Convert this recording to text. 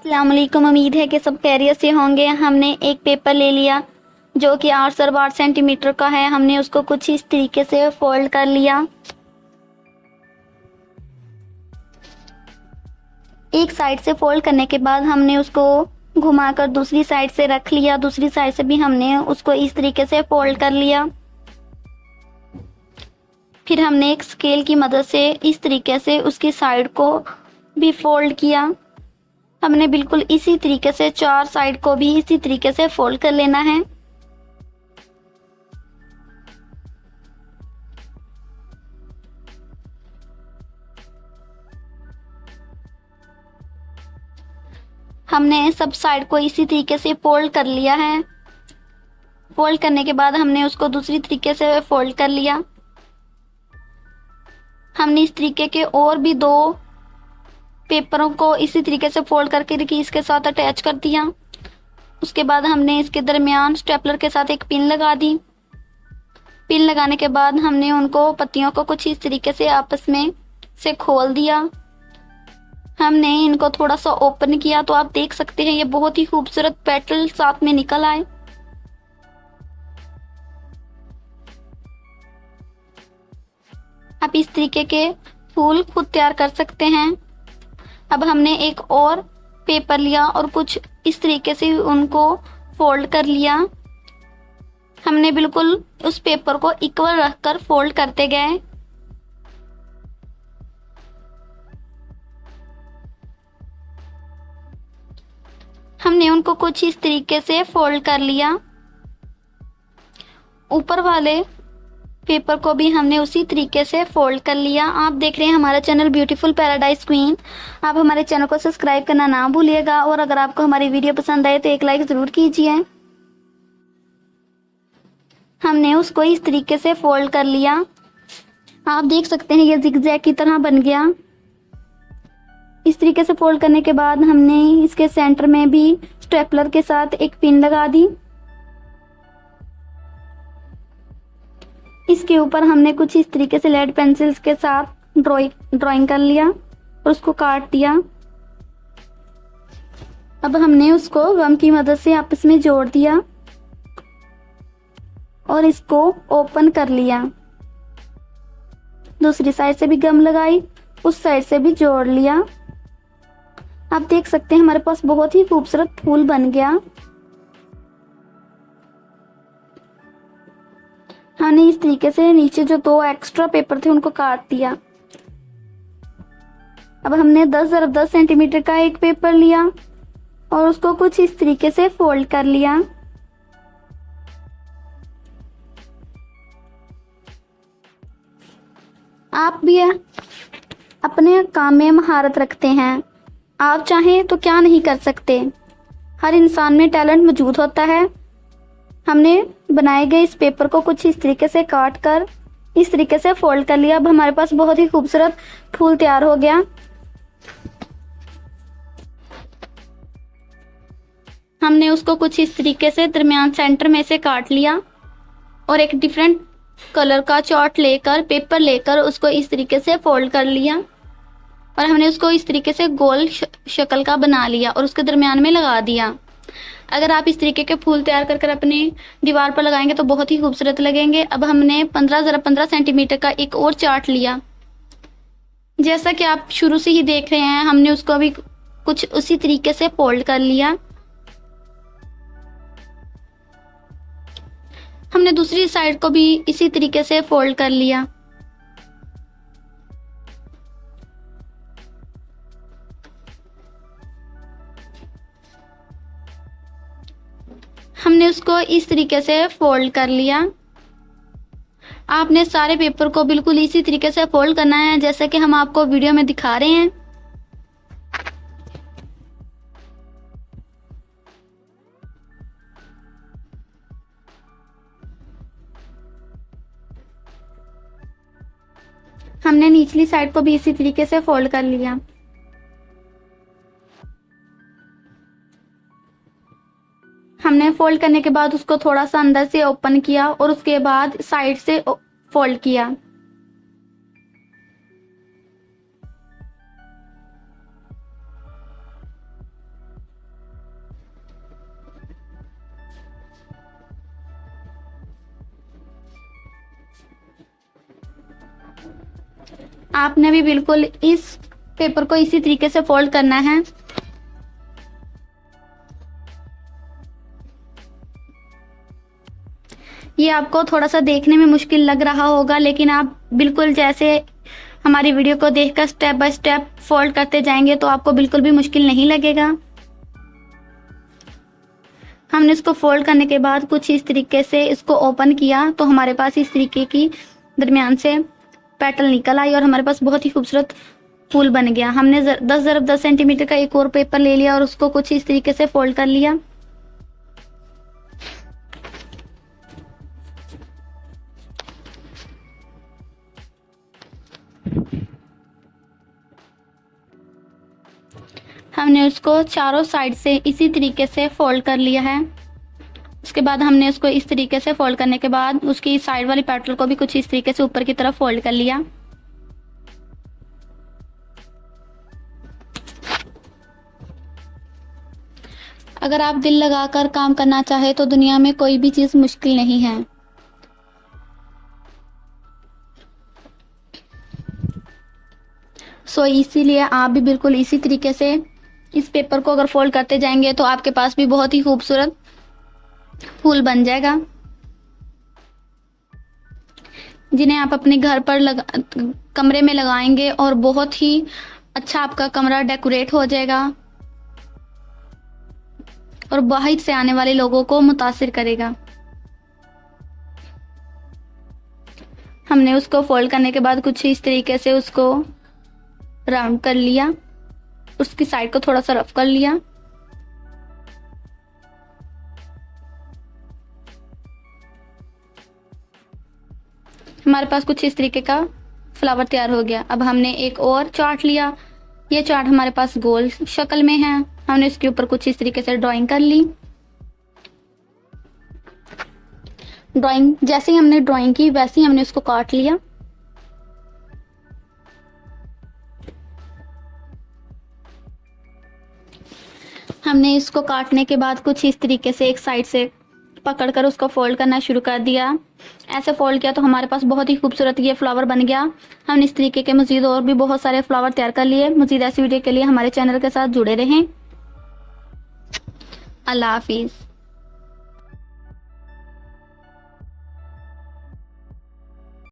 अस्सलाम वालेकुम। उम्मीद है कि सब खैरियत से होंगे। हमने एक पेपर ले लिया जो कि 8 से 8 सेंटीमीटर का है। हमने उसको कुछ इस तरीके से फोल्ड कर लिया। एक साइड से फोल्ड करने के बाद हमने उसको घुमाकर दूसरी साइड से रख लिया। दूसरी साइड से भी हमने उसको इस तरीके से फोल्ड कर लिया। फिर हमने एक स्केल की मदद से इस तरीके से उसकी साइड को भी फोल्ड किया। हमने बिल्कुल इसी तरीके से 4 साइड को भी इसी तरीके से फोल्ड कर लेना है। हमने सब साइड को इसी तरीके से फोल्ड कर लिया है। फोल्ड करने के बाद हमने उसको दूसरी तरीके से फोल्ड कर लिया। हमने इस तरीके के और भी 2 पेपरों को इसी तरीके से फोल्ड करके इसके साथ अटैच कर दिया। उसके बाद हमने इसके दरमियान स्टेपलर के साथ एक पिन लगा दी। पिन लगाने के बाद हमने उनको पत्तियों को कुछ इस तरीके से आपस में से खोल दिया। हमने इनको थोड़ा सा ओपन किया तो आप देख सकते हैं ये बहुत ही खूबसूरत पेटल साथ में निकल आए। आप इस तरीके के फूल खुद तैयार कर सकते हैं। अब हमने एक और पेपर लिया और कुछ इस तरीके से उनको फोल्ड कर लिया। हमने बिल्कुल उस पेपर को इक्वल रखकर फोल्ड करते गए। हमने उनको कुछ इस तरीके से फोल्ड कर लिया। ऊपर वाले पेपर को भी हमने उसी तरीके से फोल्ड कर लिया। आप देख रहे हैं हमारा चैनल ब्यूटीफुल पैराडाइज क्वीन। आप हमारे चैनल को सब्सक्राइब करना ना भूलिएगा और अगर आपको हमारी वीडियो पसंद आए तो एक लाइक जरूर कीजिए। हमने उसको इस तरीके से फोल्ड कर लिया। आप देख सकते हैं ये जिगजैग की तरह बन गया। इस तरीके से फोल्ड करने के बाद हमने इसके सेंटर में भी स्टेपलर के साथ एक पिन लगा दी। इसके ऊपर हमने कुछ इस तरीके से लेड पेंसिल्स के साथ ड्राइंग कर लिया और उसको काट दिया। अब हमने उसको गम की मदद से आपस में जोड़ दिया और इसको ओपन कर लिया। दूसरी साइड से भी गम लगाई, उस साइड से भी जोड़ लिया। आप देख सकते हैं हमारे पास बहुत ही खूबसूरत फूल बन गया। हमने इस तरीके से नीचे जो 2 एक्स्ट्रा पेपर थे उनको काट दिया। अब हमने 10x10 सेंटीमीटर का एक पेपर लिया और उसको कुछ इस तरीके से फोल्ड कर लिया। आप भी अपने काम में महारत रखते हैं, आप चाहें तो क्या नहीं कर सकते। हर इंसान में टैलेंट मौजूद होता है। हमने बनाए गए इस पेपर को कुछ इस तरीके से काट कर इस तरीके से फोल्ड कर लिया। अब हमारे पास बहुत ही खूबसूरत फूल तैयार हो गया। हमने उसको कुछ इस तरीके से दरमियान सेंटर में से काट लिया और एक डिफरेंट कलर का चार्ट लेकर पेपर लेकर उसको इस तरीके से फोल्ड कर लिया और हमने उसको इस तरीके से गोल शक्ल का बना लिया और उसके दरमियान में लगा दिया। अगर आप इस तरीके के फूल तैयार कर अपनी दीवार पर लगाएंगे तो बहुत ही खूबसूरत लगेंगे। अब हमने 15x15 सेंटीमीटर का एक और चार्ट लिया। जैसा कि आप शुरू से ही देख रहे हैं हमने उसको भी कुछ उसी तरीके से फोल्ड कर लिया। हमने दूसरी साइड को भी इसी तरीके से फोल्ड कर लिया। हमने उसको इस तरीके से फोल्ड कर लिया। आपने सारे पेपर को बिल्कुल इसी तरीके से फोल्ड करना है जैसे कि हम आपको वीडियो में दिखा रहे हैं। हमने निचली साइड को भी इसी तरीके से फोल्ड कर लिया। हमने फोल्ड करने के बाद उसको थोड़ा सा अंदर से ओपन किया और उसके बाद साइड से फोल्ड किया। आपने भी बिल्कुल इस पेपर को इसी तरीके से फोल्ड करना है। ये आपको थोड़ा सा देखने में मुश्किल लग रहा होगा, लेकिन आप बिल्कुल जैसे हमारी वीडियो को देखकर स्टेप बाय स्टेप फोल्ड करते जाएंगे तो आपको बिल्कुल भी मुश्किल नहीं लगेगा। हमने इसको फोल्ड करने के बाद कुछ इस तरीके से इसको ओपन किया तो हमारे पास इस तरीके की दरमियान से पेटल निकल आई और हमारे पास बहुत ही खूबसूरत फूल बन गया। हमने 10 सेंटीमीटर का एक और पेपर ले लिया और उसको कुछ इस तरीके से फोल्ड कर लिया। हमने उसको चारों साइड से इसी तरीके से फोल्ड कर लिया है। उसके बाद हमने उसको इस तरीके से फोल्ड करने के बाद उसकी साइड वाली पेटल को भी कुछ इस तरीके से ऊपर की तरफ फोल्ड कर लिया। अगर आप दिल लगाकर काम करना चाहे तो दुनिया में कोई भी चीज मुश्किल नहीं है। इसीलिए आप भी बिल्कुल इसी तरीके से इस पेपर को अगर फोल्ड करते जाएंगे तो आपके पास भी बहुत ही खूबसूरत फूल बन जाएगा, जिन्हें आप अपने घर पर कमरे में लगाएंगे और बहुत ही अच्छा आपका कमरा डेकोरेट हो जाएगा और बाहर से आने वाले लोगों को मुतासिर करेगा। हमने उसको फोल्ड करने के बाद कुछ इस तरीके से उसको राउंड कर लिया, उसकी साइड को थोड़ा सा रफ कर लिया। हमारे पास कुछ इस तरीके का फ्लावर तैयार हो गया। अब हमने एक और चार्ट लिया। ये चार्ट हमारे पास गोल शक्ल में है। हमने इसके ऊपर कुछ इस तरीके से ड्राइंग कर ली। ड्राइंग जैसे ही हमने ड्राइंग की वैसे ही हमने उसको काट लिया। हमने इसको काटने के बाद कुछ इस तरीके से एक साइड से पकड़कर उसको फोल्ड करना शुरू कर दिया। ऐसे फोल्ड किया तो हमारे पास बहुत ही खूबसूरत ये फ्लावर बन गया। हमने इस तरीके के मजीद और भी बहुत सारे फ्लावर तैयार कर लिए। मजीद ऐसी वीडियो के लिए हमारे चैनल के साथ जुड़े रहें। अल्लाह हाफिज़।